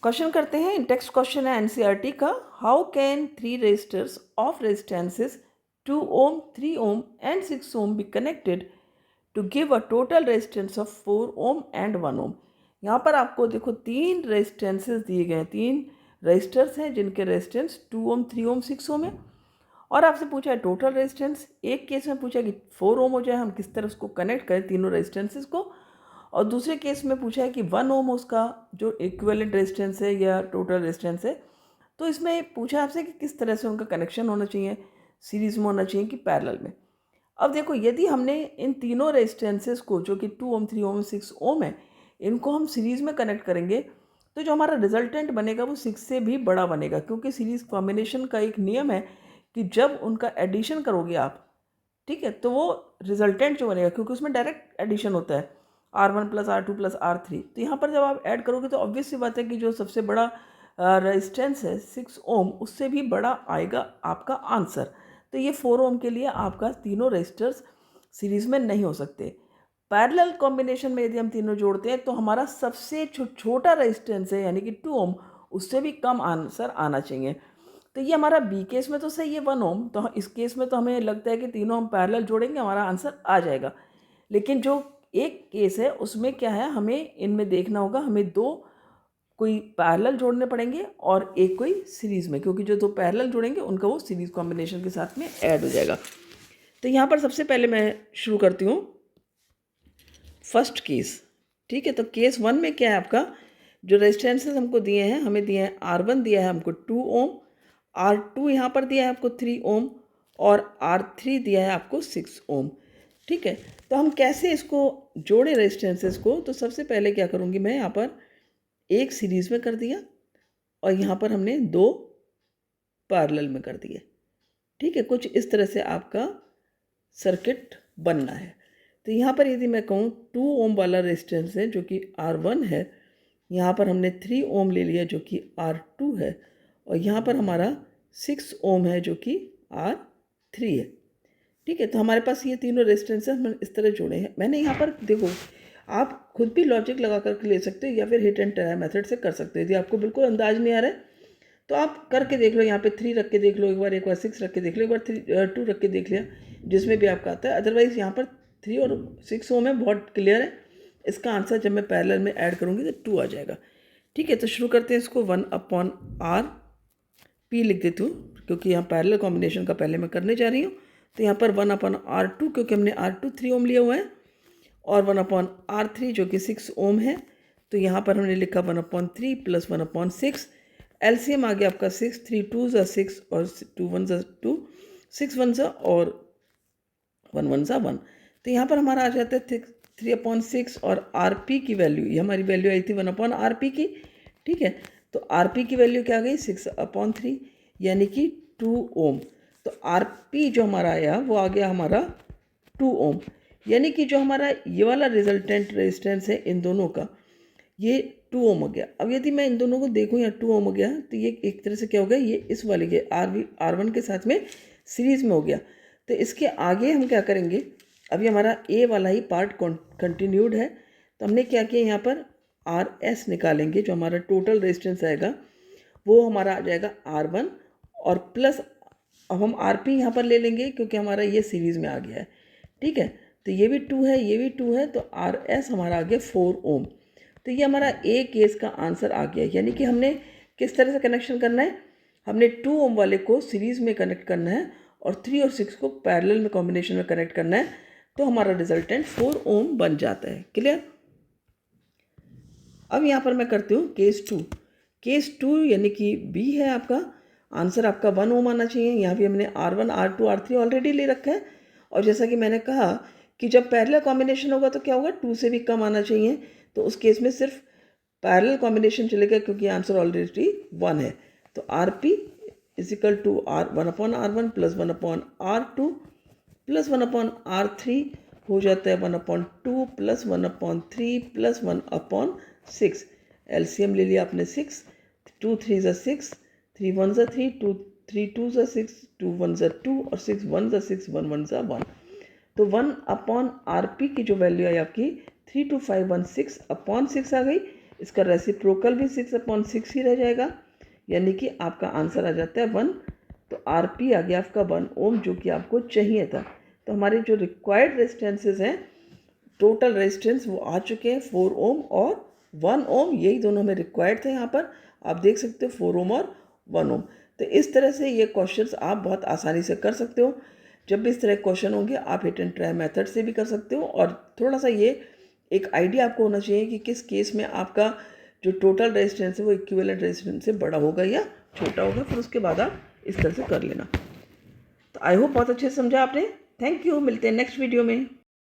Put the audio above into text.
Question करते हैं। Text question है एनसीईआरटी का। How can three resistors of resistances 2 ohm 3 ohm and 6 ohm be connected to give a total resistance of 4 ohm and 1 ohm. यहाँ पर आपको देखो 3 resistances दिए गए हैं, 3 रेजिस्टर्स हैं जिनके रेजिस्टेंस 2 ओम 3 ओम 6 ओम है, और आपसे पूछा है टोटल रेजिस्टेंस। एक केस में पूछा कि 4 ओम हो जाए, हम किस तरह उसको कनेक्ट करें तीनों रेजिस्टेंसेस को, और दूसरे केस में पूछा है कि 1 ओम उसका जो इक्विवेलेंट रेजिस्टेंस है या टोटल रेजिस्टेंस है। तो इसमें पूछा आपसे कि किस तरह से उनका कनेक्शन होना चाहिए, सीरीज में होना चाहिए कि पैरेलल में। अब देखो, यदि हमने इन तीनों रेजिस्टेंसेस को जो कि 2 ओम 3 ओम 6 ओम है, इनको हम सीरीज़ में कनेक्ट करेंगे तो जो हमारा रिजल्टेंट बनेगा वो 6 से भी बड़ा बनेगा, क्योंकि सीरीज़ कॉम्बिनेशन का एक नियम है कि जब उनका एडिशन करोगे आप, ठीक है, तो वो रिजल्टेंट जो बनेगा, क्योंकि उसमें डायरेक्ट एडिशन होता है R1 plus R2 plus R3, तो यहाँ पर जब आप ऐड करोगे तो ऑब्वियस सी बात है कि जो सबसे बड़ा रेजिस्टेंस है 6 ओम, उससे भी बड़ा आएगा आपका आंसर। तो ये 4 ओम के लिए आपका तीनों रेजिस्टर्स सीरीज़ में नहीं हो सकते। पैरेलल कॉम्बिनेशन में यदि हम तीनों जोड़ते हैं तो हमारा सबसे छोटा रेजिस्टेंस है यानी कि 2 ओम, उससे भी कम आंसर आना चाहिए। तो ये हमारा बी केस में तो सही है 1 ओम, तो इस केस में तो हमें लगता है कि तीनों हम पैरेलल जोड़ेंगे हमारा आंसर आ जाएगा। लेकिन जो एक केस है उसमें क्या है, हमें इनमें देखना होगा, हमें 2 कोई पैरेलल जोड़ने पड़ेंगे और एक कोई सीरीज़ में, क्योंकि जो 2 पैरेलल जोड़ेंगे उनका वो सीरीज़ कॉम्बिनेशन के साथ में ऐड हो जाएगा। तो यहाँ पर सबसे पहले मैं शुरू करती हूँ फर्स्ट केस। ठीक है, तो केस 1 में क्या है आपका, जो रेजिस्टेंसेस हमको दिए हैं, हमें दिए हैं R1 दिया है हमको 2 ओम, R2 यहाँ पर दिया है आपको 3 ओम, और R3 दिया है आपको 6 ओम। ठीक है, तो हम कैसे इसको जोड़े रेजिस्टेंसेस को, तो सबसे पहले क्या करूँगी मैं, यहाँ पर एक सीरीज़ में कर दिया और यहाँ पर हमने 2 पैरेलल में कर दिए। ठीक है, कुछ इस तरह से आपका सर्किट बनना है। तो यहाँ पर यदि मैं कहूँ 2 ओम वाला रेजिस्टेंस है जो कि R1 है, यहाँ पर हमने 3 ओम ले लिया जो कि R2 है, और यहाँ पर हमारा 6 ओम है जो कि R3 है। ठीक है, तो हमारे पास ये तीनों रेजिस्टेंस हम इस तरह जोड़े हैं। मैंने यहाँ पर देखो, आप खुद भी लॉजिक लगा करके ले सकते हो या फिर हिट एंड ट्राई मेथड से कर सकते हो। यदि आपको बिल्कुल अंदाज नहीं आ रहा है तो आप करके देख लो, यहाँ पे 3 रख के देख लो, एक बार 6 रख के देख लो, एक बार 2 रख के देख लिया, जिसमें भी आपका आता है। अदरवाइज़ यहाँ पर 3 और 6 ओम है, बहुत क्लियर है। इसका आंसर जब मैं पैरेलल में ऐड करूँगी तो 2 आ जाएगा। ठीक है, तो शुरू करते हैं इसको। 1/R P लिख देती हूँ क्योंकि यहाँ पैरेलल कॉम्बिनेशन का पहले मैं करने जा रही हूँ। तो यहाँ पर 1/R2, क्योंकि हमने R2 3 ओम लिया हुआ है, और 1/R3 जो कि 6 ओम है। तो यहाँ पर हमने लिखा 1/3 प्लस 1/6। एलसीएम आ गया आपका 6, 3 2 ज़ा 6 और 2 1 ज़ा 2, 6 1 ज़ा और 1 1 ज़ा 1। तो यहाँ पर हमारा आ जाता है 3/6, और RP की वैल्यू, ये हमारी वैल्यू आई थी 1/RP की। ठीक है, तो RP की वैल्यू क्या आ गई 6/3 यानी कि 2 ओम। तो RP जो हमारा आया वो आ गया हमारा 2 ओम, यानी कि जो हमारा ये वाला रिजल्टेंट रेजिस्टेंस है इन दोनों का, ये 2 ओम हो गया। अब यदि मैं इन दोनों को देखूँ, यहाँ 2 ओम हो गया, तो ये एक तरह से क्या हो गया, ये इस वाले के R1 के साथ में सीरीज में हो गया। तो इसके आगे हम क्या करेंगे, अभी हमारा ए वाला ही पार्ट कंटिन्यूड है, तो हमने क्या किया, यहाँ पर RS निकालेंगे, जो हमारा टोटल रेजिस्टेंस आएगा वो हमारा आ जाएगा R1, और प्लस अब हम RP यहाँ पर ले लेंगे क्योंकि हमारा ये सीरीज़ में आ गया है। ठीक है, तो ये भी 2 है, ये भी 2 है, तो RS हमारा आ गया 4 ओम। तो ये हमारा ए केस का आंसर आ गया। यानी कि हमने किस तरह से कनेक्शन करना है, हमने 2 ओम वाले को सीरीज़ में कनेक्ट करना है और 3 और 6 को पैरेलल में कॉम्बिनेशन में कनेक्ट करना है, तो हमारा रिजल्टेंट 4 ओम बन जाता है। क्लियर। अब यहाँ पर मैं करती हूँ केस 2। केस 2 यानी कि बी है आपका आंसर, आपका 1 ओम आना चाहिए। यहाँ भी हमने R1 R2 R3 ऑलरेडी ले रखा है, और जैसा कि मैंने कहा कि जब पैरेलल कॉम्बिनेशन होगा तो क्या होगा, 2 से भी कम आना चाहिए। तो उस केस में सिर्फ पैरेलल कॉम्बिनेशन चलेगा क्योंकि आंसर ऑलरेडी 1 है। तो RP is equal to 1/R1 plus 1/R2 plus 1/R3 हो जाता है 1/2 प्लस 1/3 प्लस 1/6। एलसीएम ले लिया आपने 6, 2 3 ज़ा 6, 3 1 ज़ा 3, 2 3 2 ज़ा 6, 2 1 ज़ा 2 और 6 1 ज़ा 6, 1 1 ज़ा 1। तो 1/RP की जो वैल्यू आई आपकी 32516/6 आ गई। इसका रेसिप्रोकल भी 6/6 ही रह जाएगा, यानी कि आपका आंसर आ जाता है 1। तो आर पी आ गया आपका 1 ओम, जो कि आपको चाहिए था। तो हमारे जो रिक्वायर्ड रेजिस्टेंसेस हैं, टोटल रेजिस्टेंस वो आ चुके हैं 4 ओम और 1 ओम, यही दोनों हमें रिक्वायर्ड थे। यहाँ पर आप देख सकते हो 4 ओम और 1 ओम। तो इस तरह से ये क्वेश्चंस आप बहुत आसानी से कर सकते हो। जब भी इस तरह क्वेश्चन होंगे आप हिट एंड ट्राई मेथड से भी कर सकते हो, और थोड़ा सा ये एक आइडिया आपको होना चाहिए कि किस केस में आपका जो टोटल रेजिस्टेंस है वो इक्विवेलेंट रेजिस्टेंस से बड़ा होगा या छोटा होगा, फिर उसके बाद आप इस तरह से कर लेना। तो आई होप बहुत अच्छे से समझा आपने। थैंक यू, मिलते हैं नेक्स्ट वीडियो में।